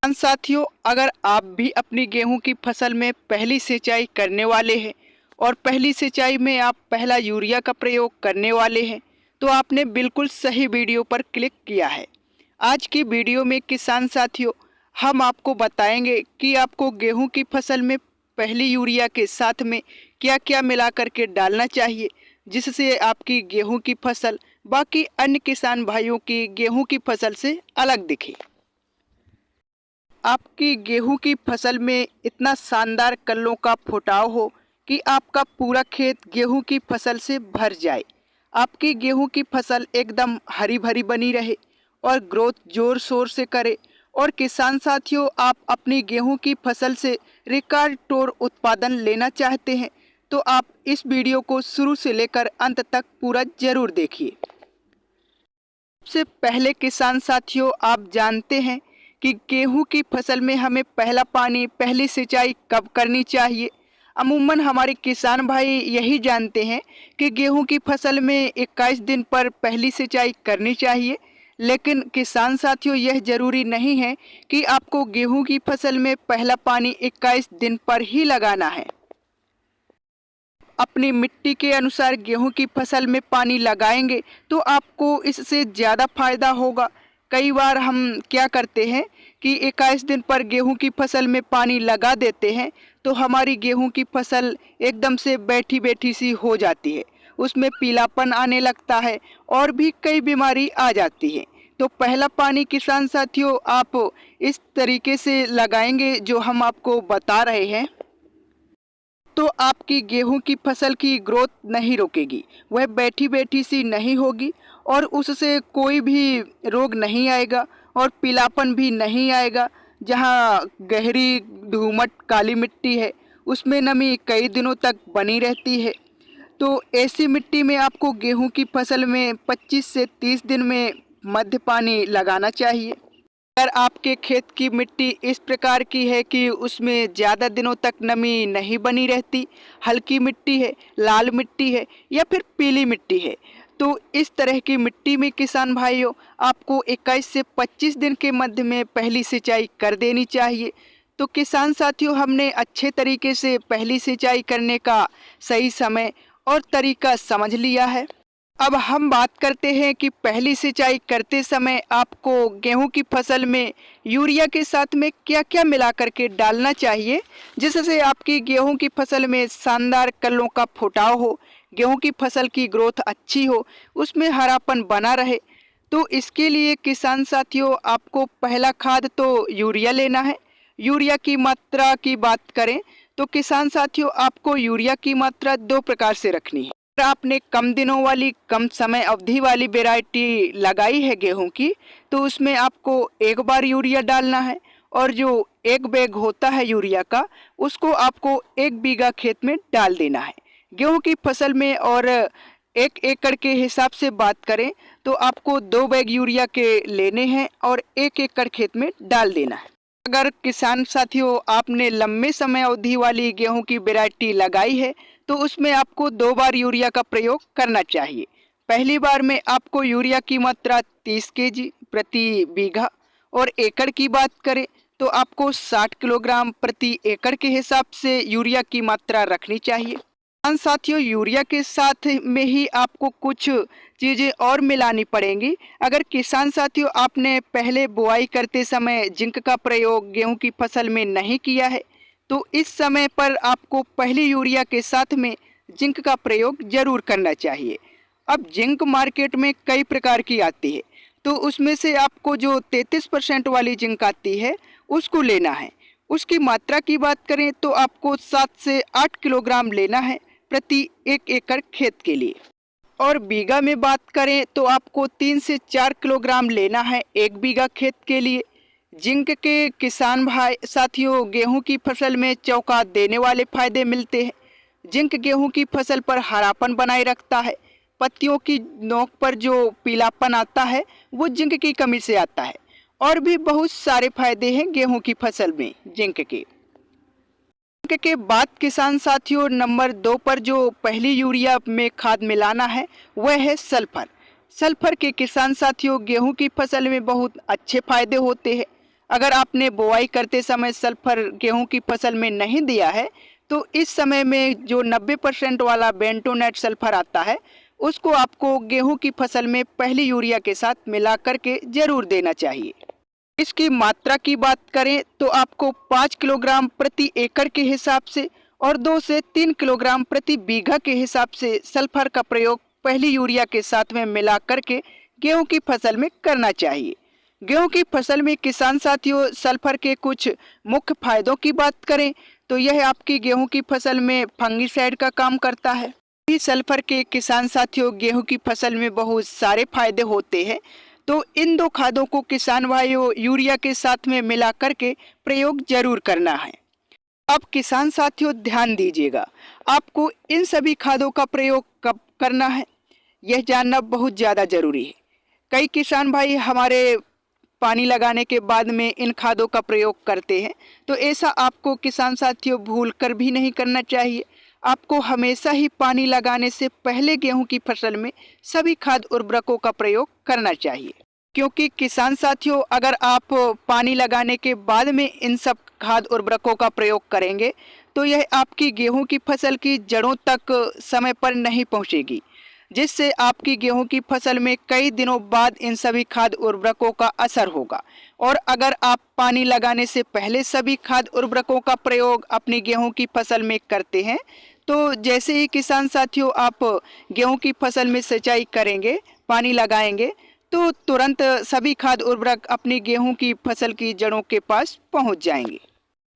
किसान साथियों, अगर आप भी अपनी गेहूं की फसल में पहली सिंचाई करने वाले हैं और पहली सिंचाई में आप पहला यूरिया का प्रयोग करने वाले हैं, तो आपने बिल्कुल सही वीडियो पर क्लिक किया है। आज की वीडियो में किसान साथियों, हम आपको बताएंगे कि आपको गेहूं की फसल में पहली यूरिया के साथ में क्या क्या मिला करके डालना चाहिए, जिससे आपकी गेहूं की फसल बाकी अन्य किसान भाइयों की गेहूं की फसल से अलग दिखे। आपकी गेहूं की फसल में इतना शानदार कल्लों का फुटाव हो कि आपका पूरा खेत गेहूं की फसल से भर जाए। आपकी गेहूं की फसल एकदम हरी भरी बनी रहे और ग्रोथ जोर शोर से करे। और किसान साथियों, आप अपनी गेहूं की फसल से रिकॉर्ड तोड़ उत्पादन लेना चाहते हैं तो आप इस वीडियो को शुरू से लेकर अंत तक पूरा जरूर देखिए। सबसे पहले किसान साथियों, आप जानते हैं कि गेहूं की फसल में हमें पहला पानी, पहली सिंचाई कब करनी चाहिए। अमूमन हमारे किसान भाई यही जानते हैं कि गेहूं की फसल में 21 दिन पर पहली सिंचाई करनी चाहिए, लेकिन किसान साथियों, यह जरूरी नहीं है कि आपको गेहूं की फसल में पहला पानी 21 दिन पर ही लगाना है। अपनी मिट्टी के अनुसार गेहूं की फसल में पानी लगाएंगे तो आपको इससे ज़्यादा फायदा होगा। कई बार हम क्या करते हैं कि 21 दिन पर गेहूं की फसल में पानी लगा देते हैं तो हमारी गेहूं की फसल एकदम से बैठी बैठी सी हो जाती है, उसमें पीलापन आने लगता है और भी कई बीमारी आ जाती है। तो पहला पानी किसान साथियों, आप इस तरीके से लगाएंगे जो हम आपको बता रहे हैं तो आपकी गेहूं की फसल की ग्रोथ नहीं रुकेगी, वह बैठी बैठी सी नहीं होगी और उससे कोई भी रोग नहीं आएगा और पीलापन भी नहीं आएगा। जहां गहरी दोमट काली मिट्टी है उसमें नमी कई दिनों तक बनी रहती है। तो ऐसी मिट्टी में आपको गेहूं की फसल में 25 से 30 दिन में मध्य पानी लगाना चाहिए। अगर आपके खेत की मिट्टी इस प्रकार की है कि उसमें ज़्यादा दिनों तक नमी नहीं बनी रहती, हल्की मिट्टी है, लाल मिट्टी है या फिर पीली मिट्टी है, तो इस तरह की मिट्टी में किसान भाइयों आपको 21 से 25 दिन के मध्य में पहली सिंचाई कर देनी चाहिए। तो किसान साथियों, हमने अच्छे तरीके से पहली सिंचाई करने का सही समय और तरीका समझ लिया है। अब हम बात करते हैं कि पहली सिंचाई करते समय आपको गेहूं की फसल में यूरिया के साथ में क्या क्या मिला करके डालना चाहिए, जिससे आपकी गेहूं की फसल में शानदार कल्लों का फुटाव हो, गेहूं की फसल की ग्रोथ अच्छी हो, उसमें हरापन बना रहे। तो इसके लिए किसान साथियों, आपको पहला खाद तो यूरिया लेना है। यूरिया की मात्रा की बात करें तो किसान साथियों, आपको यूरिया की मात्रा दो प्रकार से रखनी है। अगर आपने कम दिनों वाली, कम समय अवधि वाली वैरायटी लगाई है गेहूं की, तो उसमें आपको एक बार यूरिया डालना है और जो एक बैग होता है यूरिया का, उसको आपको 1 बीघा खेत में डाल देना है गेहूं की फसल में। और 1 एकड़ के हिसाब से बात करें तो आपको 2 बैग यूरिया के लेने हैं और 1 एकड़ खेत में डाल देना है। अगर किसान साथियों आपने लंबे समय अवधि वाली गेहूं की वैरायटी लगाई है तो उसमें आपको 2 बार यूरिया का प्रयोग करना चाहिए। पहली बार में आपको यूरिया की मात्रा 30 केजी प्रति बीघा और एकड़ की बात करें तो आपको 60 किलोग्राम प्रति एकड़ के हिसाब से यूरिया की मात्रा रखनी चाहिए। किसान साथियों, यूरिया के साथ में ही आपको कुछ चीज़ें और मिलानी पड़ेंगी। अगर किसान साथियों आपने पहले बुआई करते समय जिंक का प्रयोग गेहूं की फसल में नहीं किया है तो इस समय पर आपको पहली यूरिया के साथ में जिंक का प्रयोग जरूर करना चाहिए। अब जिंक मार्केट में कई प्रकार की आती है, तो उसमें से आपको जो 33% वाली जिंक आती है उसको लेना है। उसकी मात्रा की बात करें तो आपको 7 से 8 किलोग्राम लेना है प्रति 1 एकड़ खेत के लिए। और बीघा में बात करें तो आपको 3 से 4 किलोग्राम लेना है 1 बीघा खेत के लिए। जिंक के किसान भाई साथियों, गेहूं की फसल में चौका देने वाले फायदे मिलते हैं। जिंक गेहूं की फसल पर हरापन बनाए रखता है। पत्तियों की नोक पर जो पीलापन आता है वो जिंक की कमी से आता है। और भी बहुत सारे फायदे हैं गेहूं की फसल में जिंक के। के बाद किसान साथियों, नंबर 2 पर जो पहली यूरिया में खाद मिलाना है वह है सल्फर। सल्फर के किसान साथियों, गेहूं की फसल में बहुत अच्छे फायदे होते हैं। अगर आपने बुआई करते समय सल्फर गेहूं की फसल में नहीं दिया है तो इस समय में जो 90% वाला बेंटोनेट सल्फर आता है उसको आपको गेहूं की फसल में पहली यूरिया के साथ मिला करके जरूर देना चाहिए। इसकी मात्रा की बात करें तो आपको 5 किलोग्राम प्रति एकड़ के हिसाब से और 2 से 3 किलोग्राम प्रति बीघा के हिसाब से सल्फर का प्रयोग पहली यूरिया के साथ में मिला करके गेहूं की फसल में करना चाहिए। गेहूं की फसल में किसान साथियों सल्फर के कुछ मुख्य फायदों की बात करें तो यह आपकी गेहूं की फसल में फंगिसाइड का काम करता है। सल्फर के किसान साथियों गेहूं की फसल में बहुत सारे फायदे होते हैं, तो इन दो खादों को किसान भाइयों यूरिया के साथ में मिला करके प्रयोग जरूर करना है। अब किसान साथियों ध्यान दीजिएगा, आपको इन सभी खादों का प्रयोग कब करना है यह जानना बहुत ज़्यादा जरूरी है। कई किसान भाई हमारे पानी लगाने के बाद में इन खादों का प्रयोग करते हैं, तो ऐसा आपको किसान साथियों भूल कर भी नहीं करना चाहिए। आपको हमेशा ही पानी लगाने से पहले गेहूं की फसल में सभी खाद उर्वरकों का प्रयोग करना चाहिए, क्योंकि किसान साथियों अगर आप पानी लगाने के बाद में इन सब खाद उर्वरकों का प्रयोग करेंगे तो यह आपकी गेहूं की फसल की जड़ों तक समय पर नहीं पहुंचेगी, जिससे आपकी गेहूं की फसल में कई दिनों बाद इन सभी खाद उर्वरकों का असर होगा। और अगर आप पानी लगाने से पहले सभी खाद उर्वरकों का प्रयोग अपनी गेहूं की फसल में करते हैं तो जैसे ही किसान साथियों आप गेहूं की फसल में सिंचाई करेंगे, पानी लगाएंगे, तो तुरंत सभी खाद उर्वरक अपनी गेहूं की फसल की जड़ों के पास पहुंच जाएंगे।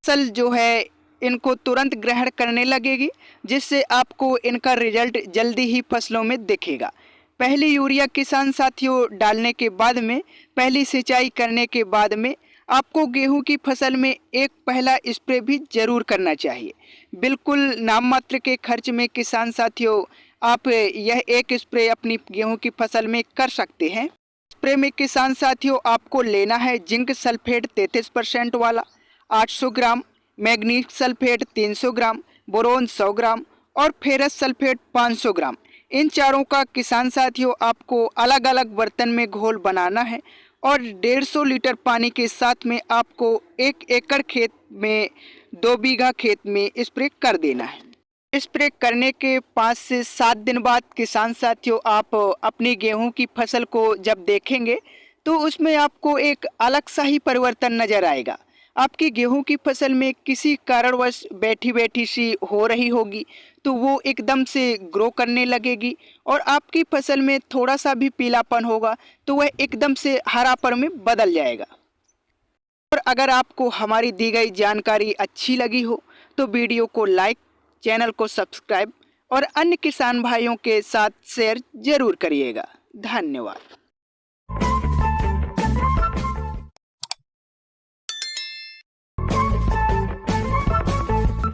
फसल जो है इनको तुरंत ग्रहण करने लगेगी, जिससे आपको इनका रिजल्ट जल्दी ही फसलों में दिखेगा। पहली यूरिया किसान साथियों डालने के बाद में, पहली सिंचाई करने के बाद में आपको गेहूं की फसल में एक पहला स्प्रे भी जरूर करना चाहिए। बिल्कुल नाम मात्र के खर्च में किसान साथियों आप यह एक स्प्रे अपनी गेहूं की फसल में कर सकते हैं। स्प्रे में किसान साथियों आपको लेना है जिंक सल्फेट 33% वाला 800 ग्राम, मैग्नीज सल्फेट 300 ग्राम, बोरोन 100 ग्राम और फेरस सल्फेट 500 ग्राम। इन चारों का किसान साथियों आपको अलग अलग बर्तन में घोल बनाना है और 150 लीटर पानी के साथ में आपको 1 एकड़ खेत में 2 बीघा खेत में स्प्रे कर देना है। स्प्रे करने के 5 से 7 दिन बाद किसान साथियों आप अपनी गेहूं की फसल को जब देखेंगे तो उसमें आपको एक अलग सा ही परिवर्तन नजर आएगा। आपकी गेहूं की फसल में किसी कारणवश बैठी बैठी सी हो रही होगी तो वो एकदम से ग्रो करने लगेगी और आपकी फसल में थोड़ा सा भी पीलापन होगा तो वह एकदम से हरापन में बदल जाएगा। और अगर आपको हमारी दी गई जानकारी अच्छी लगी हो तो वीडियो को लाइक, चैनल को सब्सक्राइब और अन्य किसान भाइयों के साथ शेयर जरूर करिएगा। धन्यवाद।